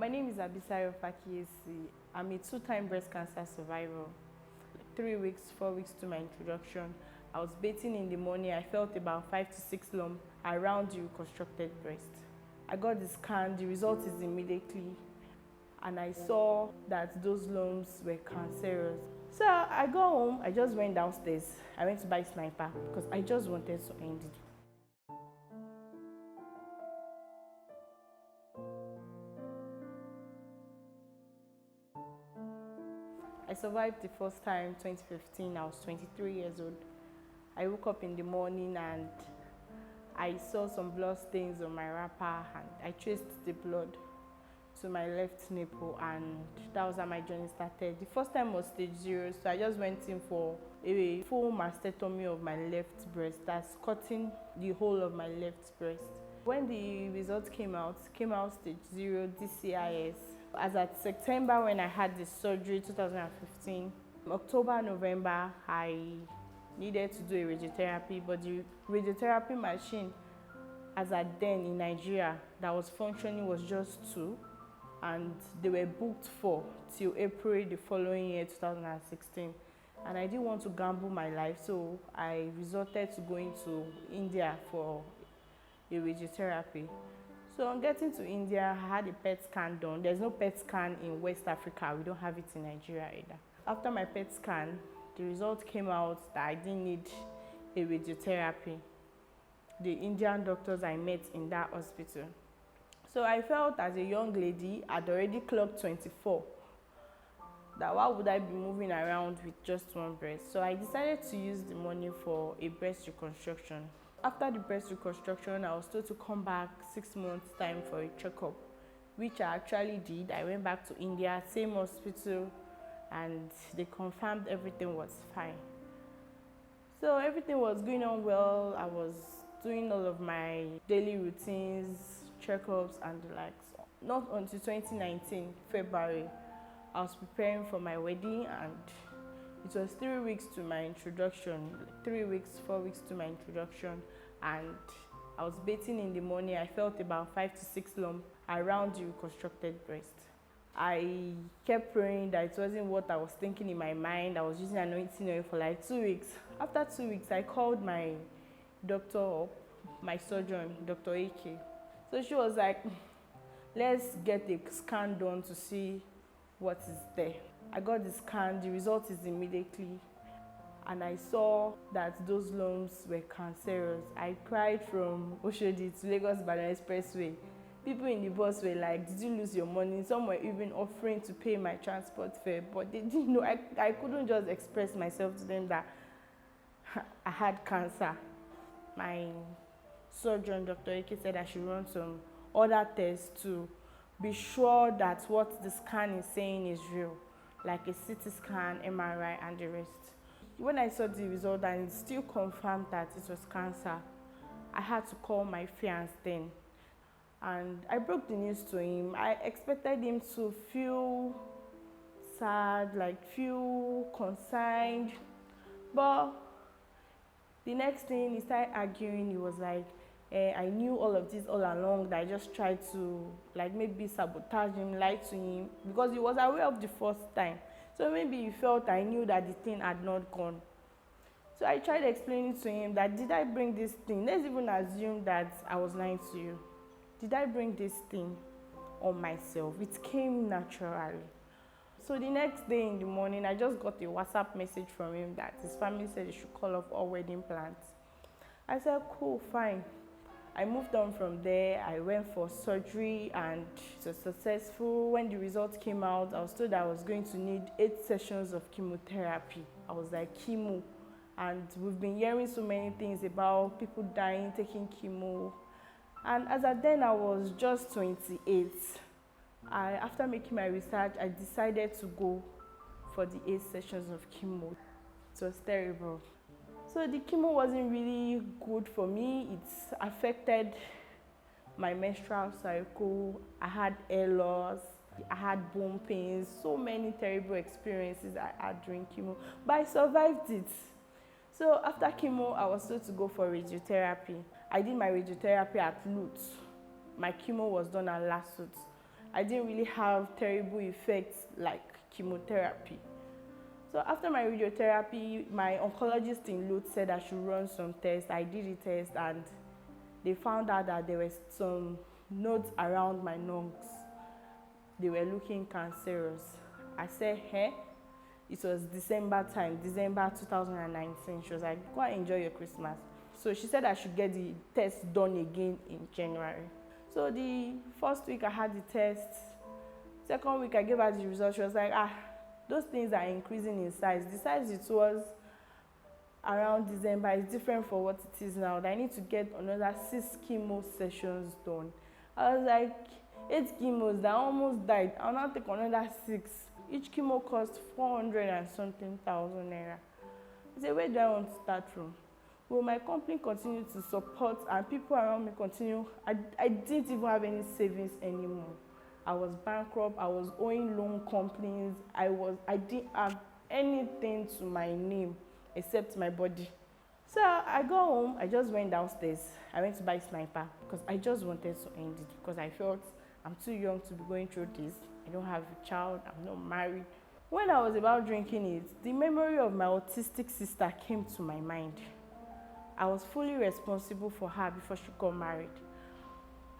My name is Abisayo Fakiyesi. I'm a two-time breast cancer survivor. 3 weeks, 4 weeks to my introduction, I was bathing in the morning. I felt about 5 to 6 lumps around the reconstructed breast. I got the scan, the result is immediately, and I saw that those lumps were cancerous. So I got home, I just went downstairs. I went to buy sniper because I just wanted to end it. I survived the first time, 2015. I was 23 years old. I woke up in the morning and I saw some blood stains on my wrapper, and I traced the blood to my left nipple, and that was how my journey started. The first time was stage 0, so I just went in for a full mastectomy of my left breast. That's cutting the whole of my left breast. When the results came out stage 0 DCIS. As at September, when I had the surgery, 2015, October, November, I needed to do a radiotherapy, but the radiotherapy machine, as at then in Nigeria, that was functioning was just 2, and they were booked for till April the following year, 2016. And I didn't want to gamble my life, so I resorted to going to India for a radiotherapy. So on getting to India, I had a PET scan done. There's no PET scan in West Africa. We don't have it in Nigeria either. After my PET scan, the result came out that I didn't need a radiotherapy. The Indian doctors I met in that hospital. So I felt, as a young lady, I'd already clocked 24, that why would I be moving around with just one breast? So I decided to use the money for a breast reconstruction. After the breast reconstruction, I was told to come back 6 months time for a checkup, which I actually did. I went back to India, same hospital, and they confirmed everything was fine. So everything was going on well. I was doing all of my daily routines, checkups and the likes. Not until 2019, February, I was preparing for my wedding, and it was 3 weeks to my introduction, 3 weeks, 4 weeks to my introduction, and I was bathing in the morning. I felt about 5 to 6 lumps around the reconstructed breast. I kept praying that it wasn't what I was thinking in my mind. I was using anointing oil for like 2 weeks. After 2 weeks, I called my doctor up, my surgeon, Dr. AK. So she was like, let's get a scan done to see what is there. I got the scan, the result is immediately, and I saw that those lumps were cancerous. I cried from Oshodi to Lagos-Ibadan Expressway. People in the bus were like, did you lose your money? Some were even offering to pay my transport fare, but they didn't know. I couldn't just express myself to them that I had cancer. My surgeon, Dr. Eke, said I should run some other tests to be sure that what the scan is saying is real, like a CT scan, MRI, and the rest. When I saw the result and it still confirmed that it was cancer, I had to call my fiancé then, and I broke the news to him. I expected him to feel sad, like feel concerned, but the next thing he started arguing. He was like, I knew all of this all along, that I just tried to like maybe sabotage him, lie to him, because he was aware of the first time. So maybe he felt I knew that the thing had not gone. So I tried explaining to him that, did I bring this thing? Let's even assume that I was lying to you. Did I bring this thing on myself? It came naturally. So the next day in the morning, I just got a WhatsApp message from him that his family said he should call off all wedding plans. I said, cool, fine. I moved on from there. I went for surgery and it was successful. When the results came out, I was told I was going to need 8 sessions of chemotherapy. I was like, chemo. And we've been hearing so many things about people dying, taking chemo. And as at then, I was just 28. After making my research, I decided to go for the 8 sessions of chemo. It was terrible. So the chemo wasn't really good for me. It affected my menstrual cycle. I had hair loss. I had bone pains. So many terrible experiences I had during chemo. But I survived it. So after chemo, I was told to go for radiotherapy. I did my radiotherapy at Lutz. My chemo was done at Lasut. I didn't really have terrible effects like chemotherapy. So after my radiotherapy, my oncologist in Lutz said I should run some tests. I did the test and they found out that there were some nodes around my lungs. They were looking cancerous. I said, hey, it was December time, December 2019. She was like, go and enjoy your Christmas. So she said I should get the test done again in January. So the first week I had the test. Second week I gave her the results. She was like, those things are increasing in size. The size it was around December is different for what it is now. I need to get another 6 chemo sessions done. I was like, 8 chemos that almost died. I'll now take another 6. Each chemo cost 400 and something thousand naira. I said, where do I want to start from? Will my company continue to support and people around me continue? I didn't even have any savings anymore. I was bankrupt. I was owing loan companies. I didn't have anything to my name except my body. So I got home. I just went downstairs. I went to buy sniper because I just wanted to end it because I felt I'm too young to be going through this. I don't have a child. I'm not married. When I was about drinking it, the memory of my autistic sister came to my mind. I was fully responsible for her before she got married.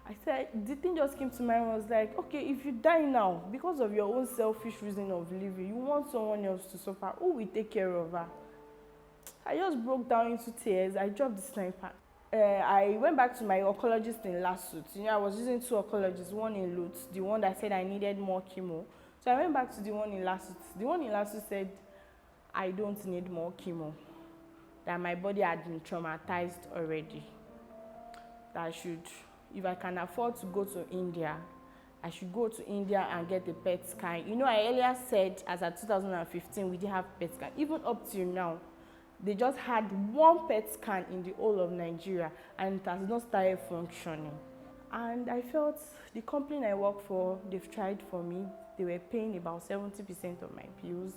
I said, the thing just came to mind was like, okay, if you die now, because of your own selfish reason of living, you want someone else to suffer, who will take care of her? I just broke down into tears. I dropped the sniper. I went back to my oncologist in Lasut. I was using 2 oncologists, one in Lutz, the one that said I needed more chemo. So I went back to the one in Lasut. The one in Lasut said, I don't need more chemo, that my body had been traumatized already, that I should, if I can afford to go to India, I should go to India and get a PET scan. I earlier said as of 2015, we didn't have PET scan. Even up till now, they just had 1 PET scan in the whole of Nigeria and it has not started functioning. And I felt the company I work for, they've tried for me. They were paying about 70% of my bills.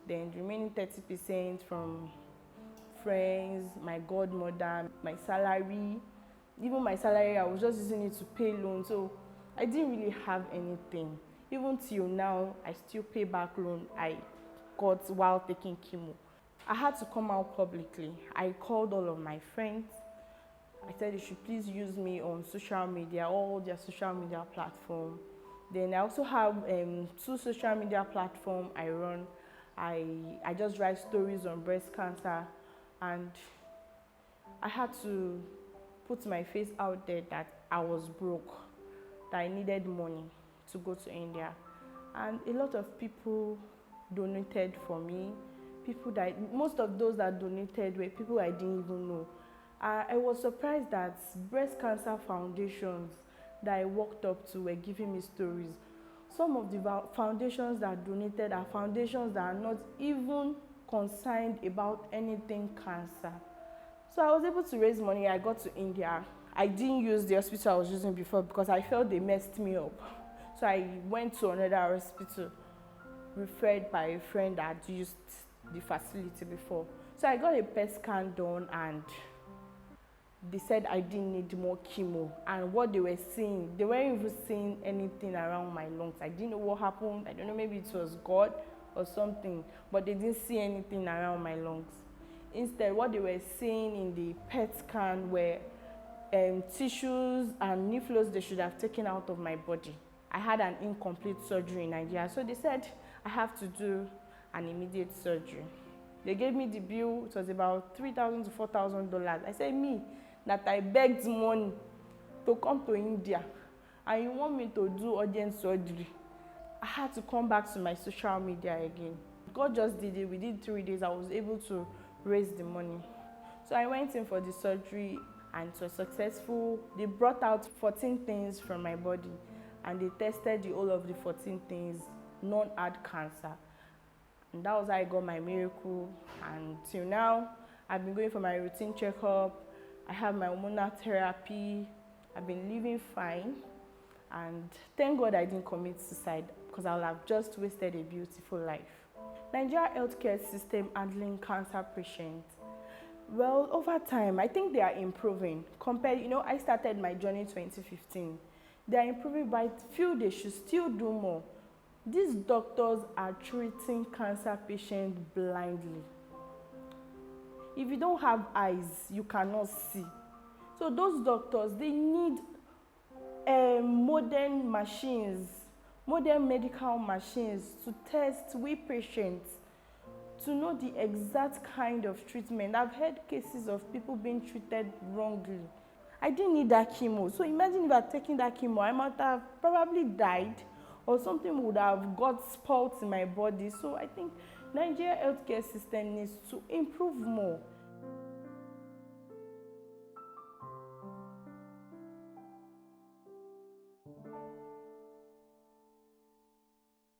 Then the remaining 30% from friends, my godmother, my salary. Even my salary, I was just using it to pay loans. So I didn't really have anything. Even till now, I still pay back loan I got while taking chemo. I had to come out publicly. I called all of my friends. I said they should please use me on social media, all their social media platforms. Then I also have 2 social media platforms I run. I just write stories on breast cancer, and I had to put my face out there that I was broke, that I needed money to go to India. And a lot of people donated for me. Most of those that donated were people I didn't even know. I was surprised that breast cancer foundations that I walked up to were giving me stories. Some of the foundations that donated are foundations that are not even concerned about anything cancer. So I was able to raise money. I got to India. I didn't use the hospital I was using before because I felt they messed me up. So I went to another hospital referred by a friend that had used the facility before. So I got a PET scan done and they said I didn't need more chemo. And what they were seeing, they weren't even seeing anything around my lungs. I didn't know what happened. I don't know, maybe it was God or something, but they didn't see anything around my lungs. Instead, what they were seeing in the PET scan were tissues and lymph nodes they should have taken out of my body. I had an incomplete surgery in Nigeria, so they said I have to do an immediate surgery. They gave me the bill. It was about $3,000 to $4,000. I said, me, that I begged money to come to India, and you want me to do urgent surgery? I had to come back to my social media again. God just did it. Within 3 days, I was able to raise the money. So I went in for the surgery and it was successful. They brought out 14 things from my body and they tested the whole of the 14 things. None had cancer. And that was how I got my miracle. And till now, I've been going for my routine checkup. I have my hormonal therapy. I've been living fine. And thank God I didn't commit suicide because I would have just wasted a beautiful life. Nigeria healthcare system handling cancer patients. Well, over time, I think they are improving. I started my journey in 2015. They are improving, but I feel they should still do more. These doctors are treating cancer patients blindly. If you don't have eyes, you cannot see. So those doctors, they need modern machines, modern medical machines to test we patients, to know the exact kind of treatment. I've heard cases of people being treated wrongly. I didn't need that chemo. So imagine if I had taken that chemo, I might have probably died, or something would have got spoiled in my body. So I think Nigeria healthcare system needs to improve more.